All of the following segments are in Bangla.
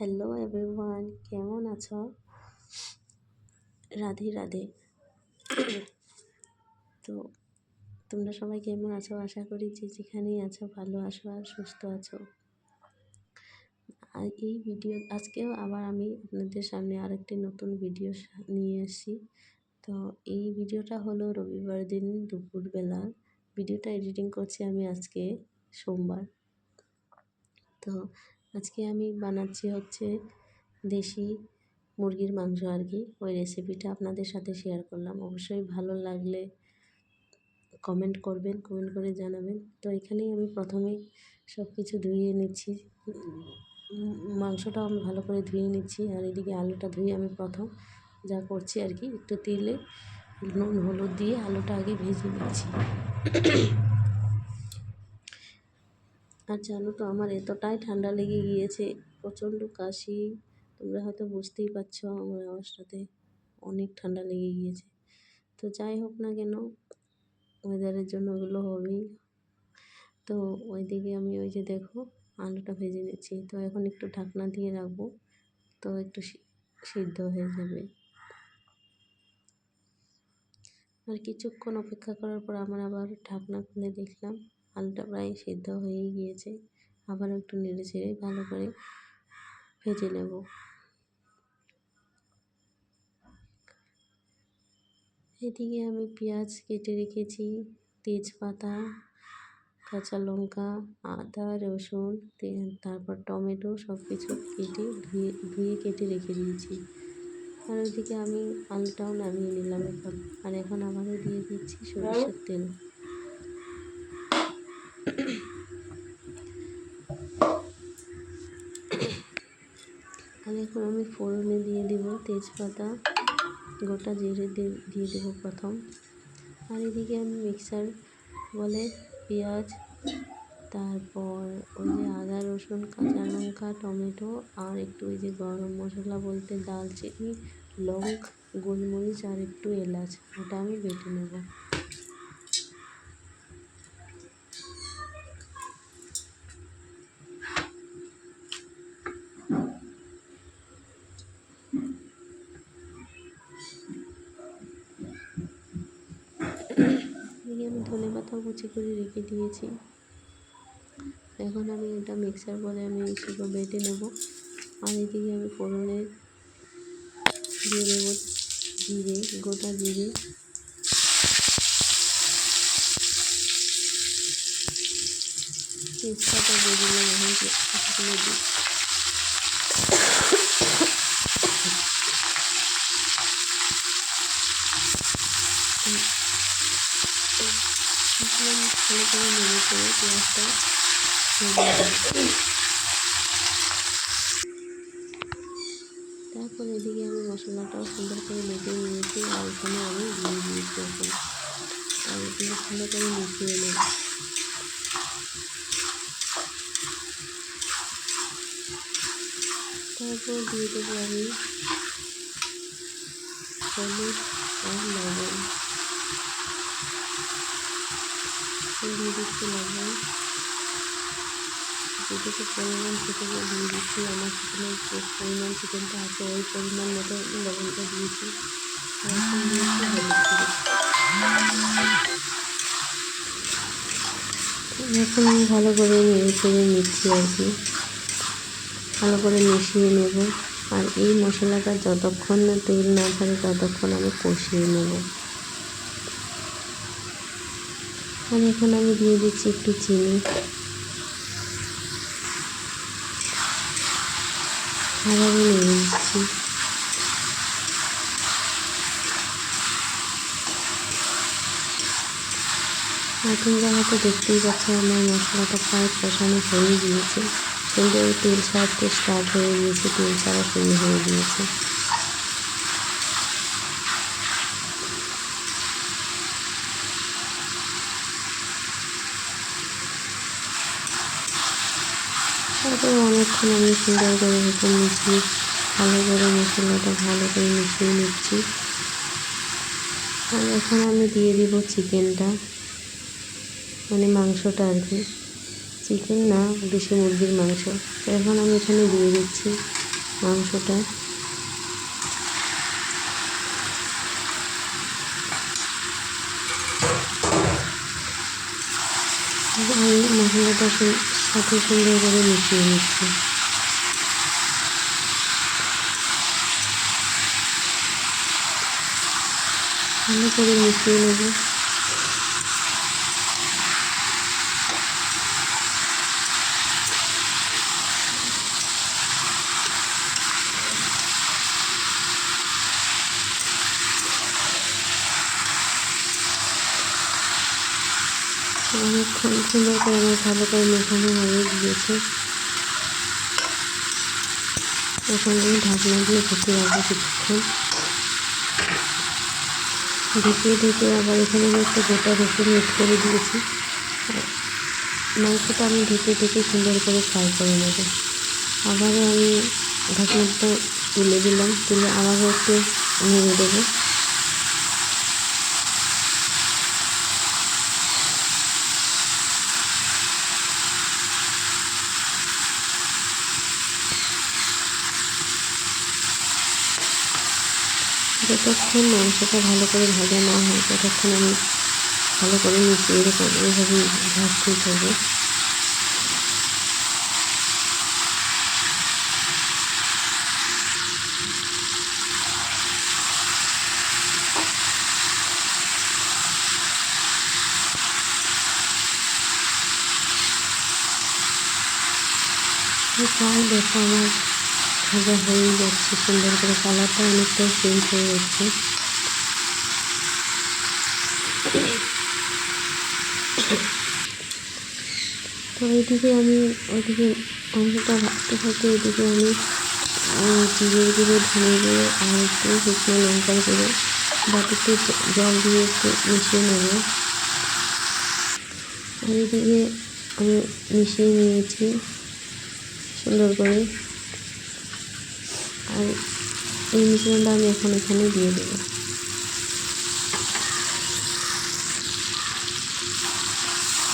হ্যালো এভরিওয়ান, কেমন আছো? রাধে রাধে। তো তোমরা সবাই কেমন আছো? আশা করি যে যেখানেই আছো ভালো আছো আর সুস্থ আছো। আর এই ভিডিও আজকেও আবার আমি আপনাদের সামনে আরেকটি নতুন ভিডিও নিয়ে এসেছি। তো এই ভিডিওটা হলো রবিবার দিন দুপুরবেলা। ভিডিওটা এডিটিং করছি আমি আজকে সোমবার। তো আজকে আমি বানাচ্ছি হচ্ছে দেশি মুরগির মাংস আর কি। ওই রেসিপিটা আপনাদের সাথে শেয়ার করলাম। অবশ্যই ভালো লাগলে কমেন্ট করবেন, কমেন্ট করে জানাবেন। তো এখানেই আমি প্রথমেই সব কিছু ধুয়ে নিচ্ছি। মাংসটাও আমি ভালো করে ধুয়ে নিচ্ছি। আর এদিকে আলুটা ধুয়ে আমি প্রথম যা করছি আর কি, একটু তেলে নুন হলুদ দিয়ে আলুটা আগে ভেজে নিচ্ছি। আর জানো তো আমার এতটাই ঠান্ডা লেগে গিয়েছে, প্রচণ্ড কাশি। তোমরা হয়তো বুঝতেই পারছো আমার আওয়াজটাতে অনেক ঠান্ডা লেগে গিয়েছে। তো যাই হোক না কেন, ওয়েদারের জন্য ওগুলো হবেই। তো ওইদিকে আমি ওই যে দেখো আলুটা ভেজে নিচ্ছি। তো এখন একটু ঢাকনা দিয়ে রাখবো, তো একটু সিদ্ধ হয়ে যাবে। আর কিছুক্ষণ অপেক্ষা করার পর আমার আবার ঢাকনা খুলে দেখলাম আলুটা প্রায় সিদ্ধ হয়েই গিয়েছে। আবার একটু নেড়ে ছেড়ে ভালো করে ভেজে নেব। এদিকে আমি পেঁয়াজ কেটে রেখেছি, তেজপাতা, কাঁচা লঙ্কা, আদা, রসুন, তারপর টমেটো সব কিছু কেটে ধুয়ে কেটে রেখে দিয়েছি। আর ওইদিকে আমি আলুটাও নামিয়ে নিলাম এখন। আর এখন আবারও দিয়ে দিচ্ছি সরিষার তেল। আর এখন আমি ফোড়নে দিয়ে দেব তেজপাতা, গোটা জিরে দিয়ে দেবো প্রথম। আর এদিকে আমি মিক্সার বলে পেঁয়াজ, তারপর ওই যে আদা রসুন কাঁচা লঙ্কা টমেটো আর একটু ওই যে গরম মশলা বলতে দালচিনি লং গোলমরিচ আর একটু এলাচ, ওটা আমি বেটে নেব। এদিকে আমি ধনেপাতাও কুচি করে রেখে দিয়েছি। এখন আমি এটা মিক্সার বলে আমি সেগুলো বেটে নেব। আর এদিকে আমি ফোড়নে দিয়ে দেব জিরে, গোটা জিরে, তেজপাতা দিয়ে দিলাম। এখন কিছুগুলো দিই। ভালো করে নেড়ে চেড়ে পেঁয়াজটা তারপর এদিকে আমি মশলাটাও সুন্দর করে বেটে নিয়েছি। আর এখানে আমি দিয়ে দিয়েছি এখন। আর এগুলো ভালো করে মিশিয়ে নেব। তারপর দিয়ে দেবো আমি হলুদ আর লবণ। দিয়ে দিচ্ছি লবণ, যেটুকু পরিমাণ চিকেন দিয়ে দিচ্ছি। আমার চিকেনের যে পরিমাণ চিকেনটা আছে ওই পরিমাণ মতো লবণটা দিয়েছি। আর এখন দিয়েছি হলুদ গুঁড়ো। এখন আমি ভালো করে নেড়ে চেড়ে নিচ্ছি আর কি, ভালো করে মিশিয়ে নেব। আর এই মশলাটা যতক্ষণ না তেল না ছাড়ে ততক্ষণ আমি কষিয়ে নেব। আর এখন আমি দিয়ে দিচ্ছি একটু চিনি। আবার নেড়ে দিচ্ছি। তোমরা হয়তো দেখতেই পাচ্ছ আমার মশলাটা প্রায় কষানো হয়ে গিয়েছে, কিন্তু তেল ছাড়তে স্টার্ট হয়ে গিয়েছে, তেল ছাড়া শুরু হয়ে গিয়েছে। তারপর অনেকক্ষণ আমি সুন্দর করে এরকম মিশিয়ে ভালো করে মশলাটা ভালো করে মিশিয়ে নিচ্ছি। আর এখন আমি দিয়ে দিব চিকেনটা, মানে মাংসটা আর কি, চিকেন না দেশি মুরগির মাংস। এখন আমি এখানে দিয়ে দিচ্ছি। মাংসটা। আমি মশলাটার সাথে সুন্দর করে মিশিয়ে নিচ্ছি। ভালো করে মিশিয়ে নেব। অনেকক্ষণ সুন্দর করে আমার ভালো করে মেশানো হয়ে গিয়েছে। এখন আমি ঢাকনা দিয়ে ঢেকে রাখবো কিছুক্ষণ। ঢেকে আবার এখানে আমি একটা গোটা রসুন মিট করে দিয়েছি। মাংসটা আমি ঢেকে সুন্দর করে ফ্রাই করে নেব। আবারও আমি ঢাকনাটা তুলে দিলাম, তুলে আবারও একটু নেড়ে দেবো। যতক্ষণ মাংসটা ভালো করে ভাজা না হয় ততক্ষণ আমি ভালো করে মিশিয়ে রেখে এইভাবে ভাজতে থাকবো। প্রায় দেখো আমার ভাজা হয়ে যাচ্ছে, সুন্দর করে কালারটা অনেকটাই চেঞ্জ হয়ে যাচ্ছে। তো ওইদিকে মাংসটা ভাজতে থাকতে ওইদিকে আমি জিরের গুঁড়ো, ধনে গুঁড়ো আর একটু শুকনো লঙ্কার গুঁড়ো বাটিতে জল দিয়ে একটু মিশিয়ে নেব। আর এদিকে আমি মিশিয়ে নিয়েছি সুন্দর করে। আর এই মিশ্রণটা আমি এখন এখানে দিয়ে দেবো।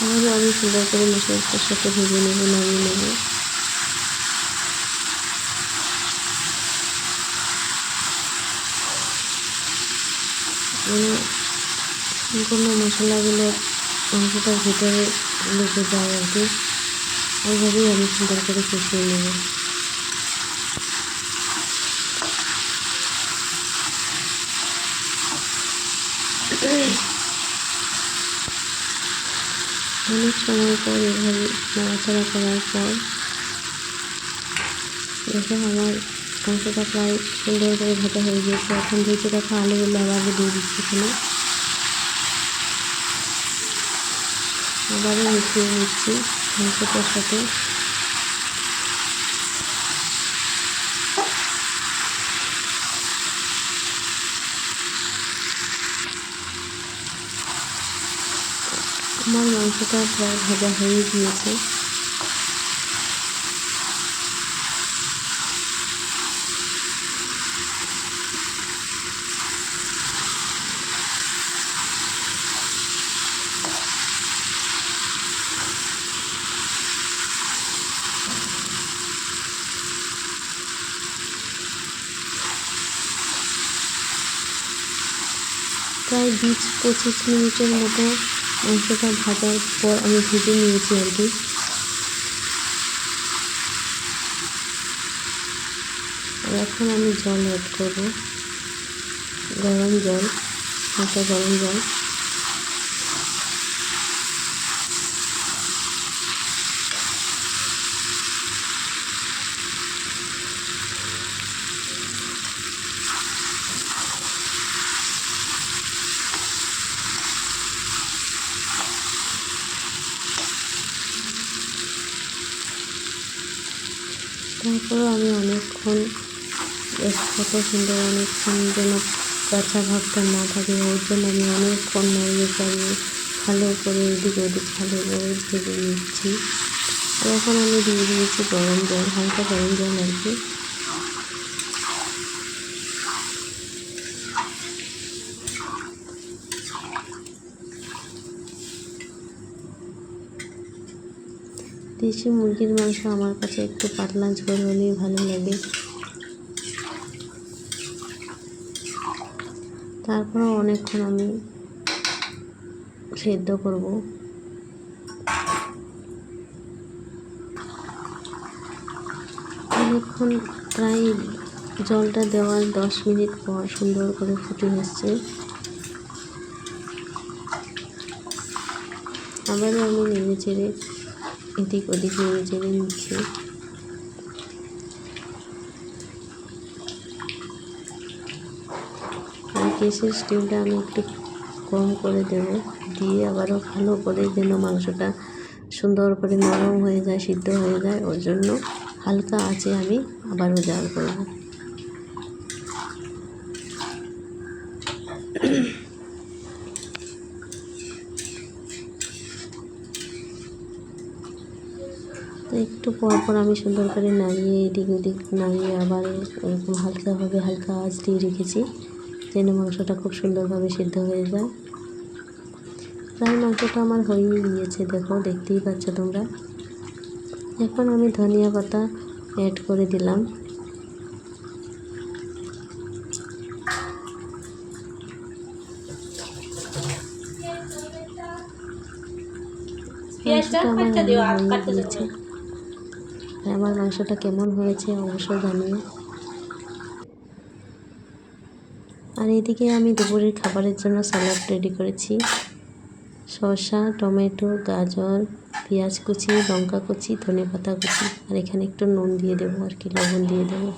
আবারও আমি সুন্দর করে মশলাটার সাথে ভেজে নেব, নামিয়ে নেব। সম্পূর্ণ মশলাগুলো মাংসটার ভিতরে লেগে যায় আর কি। ওইভাবেই আমি সুন্দর করে কষিয়ে নেব। অনেক সময় পর এভাবে নাড়াচাড়া করার পর দেখো আমার মাংসটা প্রায় সুন্দর করে ভাজা হয়ে গিয়েছে। এখন ভেজে রাখা আলুগুলো আবারও দিয়ে দিচ্ছি এখানে। আবারও মিশিয়ে নিচ্ছি মাংসটার সাথে। আমার মাংসটা প্রায় ভাজা হয়ে গিয়েছে। প্রায় 20-25 মিনিটের মতো মাংসটা ভাজার পর আমি ভেজে নিয়েছি আর কি। আর এখন আমি জল অ্যাড করব, গরম জল, হালকা গরম জল। তারপরেও আমি অনেকক্ষণ কত সুন্দর, অনেকক্ষণ যেন কাঁচা ভাবটা না থাকে ওর জন্য আমি অনেকক্ষণ নাড়িয়ে চাড়িয়ে ভালো করে এদিক ওদিক ভালো করে ভেজে নিচ্ছি। আর এখন আমি দিয়ে দিয়েছি গরম জল, হালকা গরম জল আর কি। দেশি মুরগির মাংস আমার কাছে একটু পাতলা ঝোল হলেই ভালো লাগে। তারপরেও অনেকক্ষণ আমি সেদ্ধ করব। অনেকক্ষণ প্রায় জলটা দেওয়ার 10 মিনিট পর সুন্দর করে ফুটে এসছে। আবারও আমি নেড়ে চেড়ে এদিক ওদিক নেড়ে চেড়ে নিচ্ছি। আর গ্যাসের স্টিমটা আমি একটু কম করে দেব, দিয়ে আবারও ভালো করে যেন মাংসটা সুন্দর করে নরম হয়ে যায়, সিদ্ধ হয়ে যায়, ওর জন্য হালকা আঁচে আমি আবারও জাল করব। তো একটু পর আমি সুন্দর করে নাড়িয়ে এদিক ওদিক নাড়িয়ে আবার এরকম হালকাভাবে হালকা আঁচ দিয়ে রেখেছি যেন মাংসটা খুব সুন্দরভাবে সিদ্ধ হয়ে যায়। প্রায় মাংসটা আমার হয়েই গিয়েছে, দেখো, দেখতেই পাচ্ছ তোমরা। এখন আমি ধনিয়া পাতা অ্যাড করে দিলাম। মাংসটা আমার হয়ে গিয়েছে। আমার মাংসটা কেমন হয়েছে অবশ্যই জানিও। আর এদিকে আমি দুপুরের খাবারের জন্য স্যালাড রেডি করেছি। শসা, টমেটো, গাজর, পেঁয়াজ কুচি, লঙ্কা কুচি, ধনেপাতা কুচি, আর এখানে একটু নুন দিয়ে দেবো আর কি, লবণ দিয়ে দেবো।